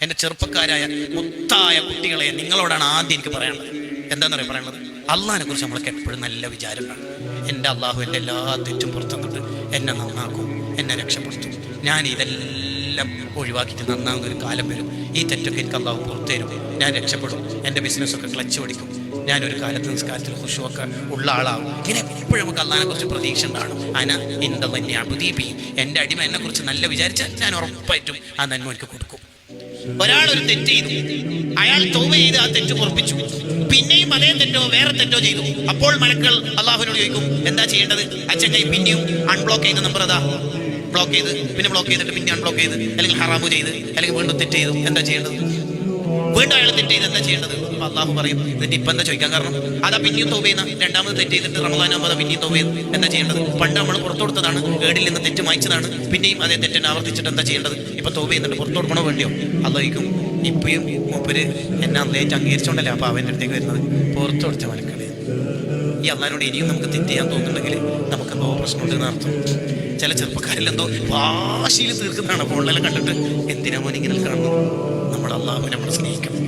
എൻ്റെ ചെറുപ്പക്കാരായ മുത്തായ കുട്ടികളെ, നിങ്ങളോടാണ് ആദ്യം എനിക്ക് പറയാനുള്ളത്. എന്താണെന്നറിയാം പറയാനുള്ളത്? അള്ളാഹിനെ കുറിച്ച് നമ്മൾക്ക് എപ്പോഴും നല്ല വിചാരമാണ്. എൻ്റെ അള്ളാഹു എൻ്റെ എല്ലാ തെറ്റും പുറത്തുനിന്നിട്ട് എന്നെ നന്നാക്കും, എന്നെ രക്ഷപ്പെടുത്തും. ഞാൻ ഇതെല്ലാം ഒഴിവാക്കിയിട്ട് നന്നാകുന്ന ഒരു കാലം വരും. ഈ തെറ്റൊക്കെ എനിക്ക് അള്ളാഹു പുറത്തു തരും, ഞാൻ രക്ഷപ്പെടും, എൻ്റെ ബിസിനസ്സൊക്കെ ക്ലച്ച് പിടിക്കും, ഞാനൊരു കാലത്ത് നിസ്കാരത്തിൽ ഖുശൂഅൊക്കെ ഉള്ള ആളാവും. ഇങ്ങനെ എപ്പോഴും നമുക്ക് അള്ളാഹിനെ കുറിച്ച് പ്രതീക്ഷ ഉണ്ടാകണം. എൻ്റെ അടിമ എന്നെ കുറിച്ച് നല്ല വിചാരിച്ചാൽ ഞാൻ ഉറപ്പായിട്ടും ആ നന്മ എനിക്ക് കൊടുക്കും. ഒരാൾ ഒരു തെറ്റ് ചെയ്തു, അയാൾ തൗബ ചെയ്ത് ആ തെറ്റ് പൊറപ്പിച്ചു, പിന്നെയും അതേ തെറ്റോ വേറെ തെറ്റോ ചെയ്തു. അപ്പോൾ മലക്കൾ അള്ളാഹുവിനോട് ചോദിക്കും, എന്താ ചെയ്യേണ്ടത്? അച്ഛൻ പിന്നെയും അൺബ്ലോക്ക് ചെയ്യുന്ന നമ്പർ അതാ, ബ്ലോക്ക് ചെയ്ത് പിന്നെ ബ്ലോക്ക് ചെയ്തിട്ട് പിന്നെ അൺബ്ലോക്ക് ചെയ്ത്, അല്ലെങ്കിൽ ഹറാമു ചെയ്ത്, അല്ലെങ്കിൽ വീണ്ടും തെറ്റ് ചെയ്തു, എന്താ ചെയ്യേണ്ടത്? വീണ്ടും അയാൾ തെറ്റ് ചെയ്ത് എന്താ ചെയ്യേണ്ടത്? അള്ളാഹു പറയും, എന്നിട്ട് ഇപ്പം എന്താ ചോദിക്കാൻ കാരണം? അതാ പിന്നെയും തൗബ ചെയ്യുന്ന, രണ്ടാമത് തെറ്റ് ചെയ്തിട്ട് റമദാനാകുമ്പോൾ അതാ പിന്നെയും തൗബ ചെയ്ത്, എന്താ ചെയ്യേണ്ടത്? പണ്ട് നമ്മൾ പുറത്തു കൊടുത്തതാണ്, ഏടിൽ നിന്ന് തെറ്റ് മായ്ച്ചതാണ്, പിന്നെയും അതേ തെറ്റിനെ ആവർത്തിച്ചിട്ട് എന്താ ചെയ്യേണ്ടത്? ഇപ്പം തൗബ ചെയ്യുന്നുണ്ട്, പുറത്തു കൊടുക്കണോ വേണ്ടിയോ? അള്ളാഹിക്കും ഇപ്പോഴും മൂപ്പര് എന്നെ അന്നേറ്റ് അംഗീകരിച്ചോണ്ടല്ലേ അപ്പോൾ അവൻ്റെ അടുത്തേക്ക് വരുന്നത്. പുറത്തു കൊടുത്ത മലക്കളെ, ഈ അള്ളാഹിനോട് ഇനിയും നമുക്ക് തെറ്റ് ചെയ്യാൻ തോന്നുന്നുണ്ടെങ്കിൽ നമുക്ക് എന്തോ പ്രശ്നമുണ്ടെന്ന് അർത്ഥം. ചില ചെറുപ്പക്കാരിലെന്തോ വാശിയിൽ തീർക്കുന്നതാണ്. ഫോണിലെല്ലാം കണ്ടിട്ട് എന്തിനാ മോൻ ഇങ്ങനെ കാണുന്നു? നമ്മൾ അള്ളാഹുവിനെ നമ്മൾ സ്നേഹിക്കണം.